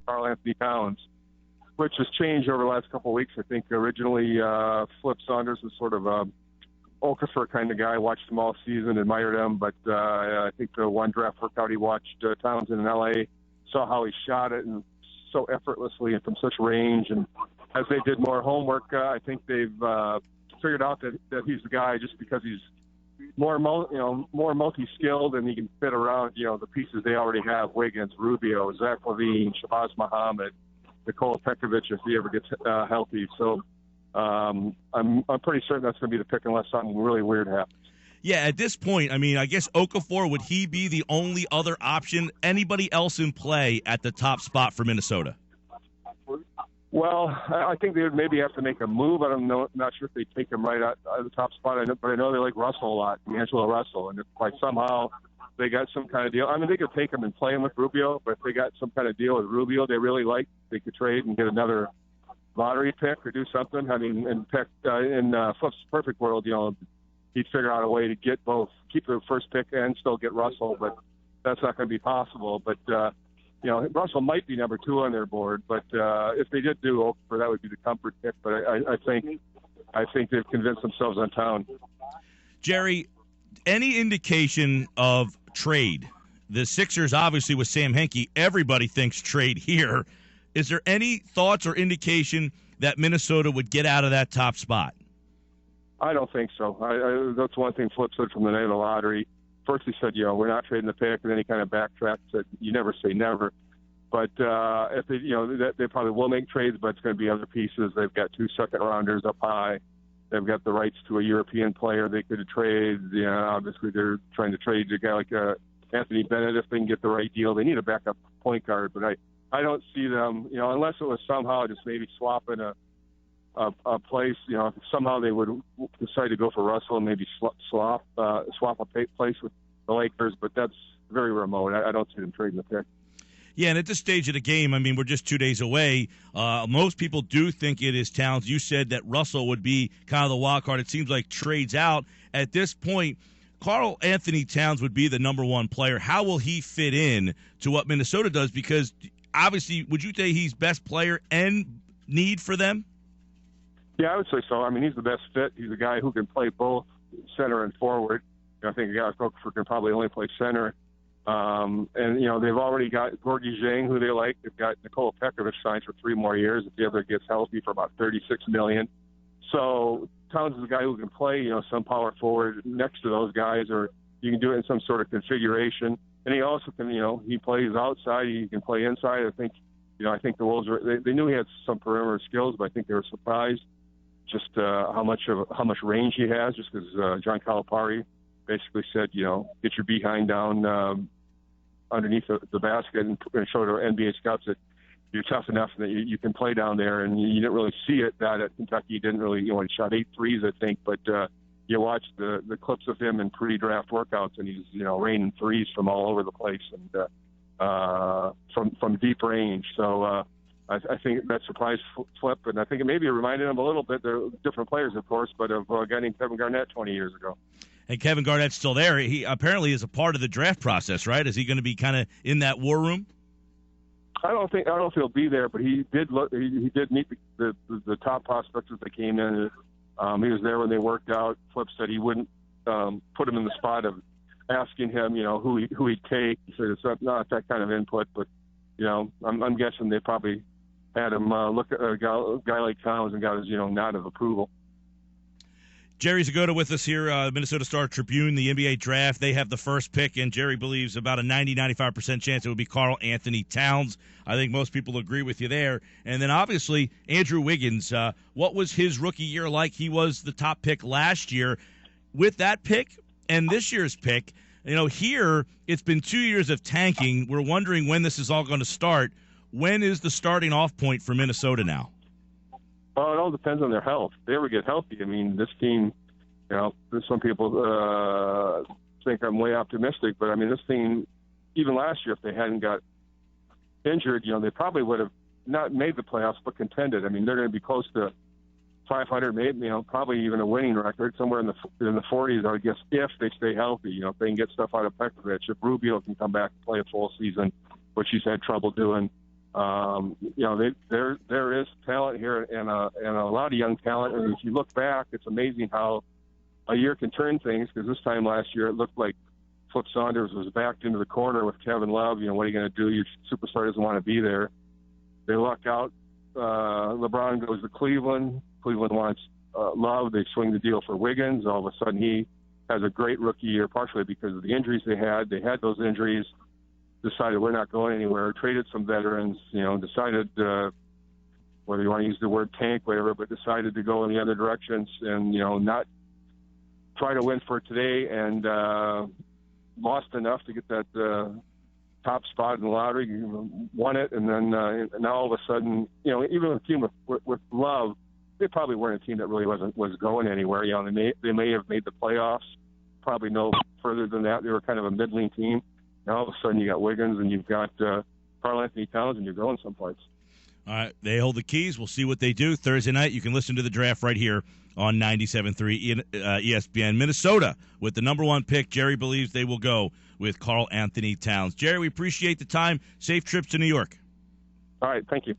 Karl Anthony Towns, which has changed over the last couple of weeks. I think originally Flip Saunders was sort of a Okafor kind of guy. Watched him all season, admired him, but I think the one draft workout he watched Townsend in L.A., saw how he shot it and so effortlessly and from such range. And as they did more homework, I think they've figured out that he's the guy just because he's more multi-skilled and he can fit around, the pieces they already have: Wiggins, Rubio, Zach LaVine, Shabazz Muhammad, Nikola Pekovic if he ever gets healthy. So I'm pretty certain that's going to be the pick unless something really weird happens. Yeah, at this point, I mean, I guess Okafor, would he be the only other option? Anybody else in play at the top spot for Minnesota? Well, I think they would maybe have to make a move. I'm not sure if they take him right out of the top spot, but I know they like Russell a lot, D'Angelo Russell, and if like somehow they got some kind of deal. I mean, they could take him and play him with Rubio, but if they got some kind of deal with Rubio they really like, they could trade and get another lottery pick or do something. I mean, and pick in Flip's perfect world, he'd figure out a way to get both, keep the first pick and still get Russell, but that's not going to be possible. But, Russell might be number 2 on their board, but if they did do Okafor, that would be the comfort pick. But I think they've convinced themselves on Town. Jerry, any indication of trade? The Sixers, obviously, with Sam Hinkie, everybody thinks trade here. Is there any thoughts or indication that Minnesota would get out of that top spot? I don't think so. That's one thing Flip said from the night of the lottery. First he said, we're not trading the pick, and then he kind of backtracked, said, you never say never. But if they, they probably will make trades, but it's going to be other pieces. They've got 2 second-rounders up high. They've got the rights to a European player they could trade. Obviously they're trying to trade a guy like Anthony Bennett if they can get the right deal. They need a backup point guard, but I don't see them, unless it was somehow just maybe swapping a place, if somehow they would decide to go for Russell and maybe swap a place with the Lakers, but that's very remote. I don't see them trading the pick. Yeah, and at this stage of the game, I mean, we're just 2 days away. Most people do think it is Towns. You said that Russell would be kind of the wild card. It seems like trades out. At this point, Karl Anthony Towns would be the number 1 player. How will he fit in to what Minnesota does? Because obviously, would you say he's best player and need for them? Yeah, I would say so. I mean, he's the best fit. He's a guy who can play both center and forward. I think a guy like Okafor can probably only play center. And, they've already got Gorgui Dieng, who they like. They've got Nikola Pekovic signed for 3 more years if he ever gets healthy for about $36 million. So Towns is a guy who can play, some power forward next to those guys, or you can do it in some sort of configuration. And he also can, he plays outside. He can play inside. I think the Wolves they knew he had some perimeter skills, but I think they were surprised just how much range he has, just because John Calipari basically said, get your behind down underneath the basket and show to NBA scouts that you're tough enough that you can play down there. And you didn't really see it that at Kentucky. He didn't really, he shot 8 threes, I think, but you watch the clips of him in pre-draft workouts, and he's, raining threes from all over the place and from deep range. So I think that surprised Flip, and I think it maybe reminded him a little bit. They're different players, of course, but of a guy named Kevin Garnett 20 years ago. And Kevin Garnett's still there. He apparently is a part of the draft process, right? Is he going to be kind of in that war room? I don't know if he'll be there, but he did look. He did meet the top prospects as they came in. He was there when they worked out. Flip said he wouldn't put him in the spot of asking him, who he'd take. He said it's not that kind of input, but I'm guessing they probably had him look at a guy like Towns and got his nod of approval. Jerry Zgoda with us here, Minnesota Star-Tribune, the NBA draft. They have the first pick, and Jerry believes about a 90-95% chance it would be Karl Anthony Towns. I think most people agree with you there. And then, obviously, Andrew Wiggins. What was his rookie year like? He was the top pick last year. With that pick and this year's pick, here it's been 2 years of tanking. We're wondering when this is all going to start. When is the starting off point for Minnesota now? Well, it all depends on their health. If they ever get healthy, I mean, this team, some people think I'm way optimistic, but I mean, this team, even last year, if they hadn't got injured, they probably would have not made the playoffs, but contended. I mean, they're going to be close to 500, maybe, probably even a winning record, somewhere in the 40s, I guess, if they stay healthy. If they can get stuff out of Pekovic, if Rubio can come back and play a full season, which he's had trouble doing. There is talent here and a lot of young talent. And if you look back, it's amazing how a year can turn things, because this time last year it looked like Flip Saunders was backed into the corner with Kevin Love. What are you going to do? Your superstar doesn't want to be there. They luck out. LeBron goes to Cleveland. Cleveland wants Love. They swing the deal for Wiggins. All of a sudden he has a great rookie year, partially because of the injuries they had. They had those injuries, decided we're not going anywhere, traded some veterans, decided, whether you want to use the word tank, whatever, but decided to go in the other directions and, not try to win for today, and lost enough to get that top spot in the lottery, won it, and then now all of a sudden, even a team with Love, they probably weren't a team that really was going anywhere. They may have made the playoffs, probably no further than that. They were kind of a middling team. Now all of a sudden you got Wiggins and you've got Karl-Anthony Towns, and you're going someplace. All right, they hold the keys. We'll see what they do Thursday night. You can listen to the draft right here on 97.3 ESPN. Minnesota with the number one pick. Jerry believes they will go with Karl-Anthony Towns. Jerry, we appreciate the time. Safe trips to New York. All right, thank you.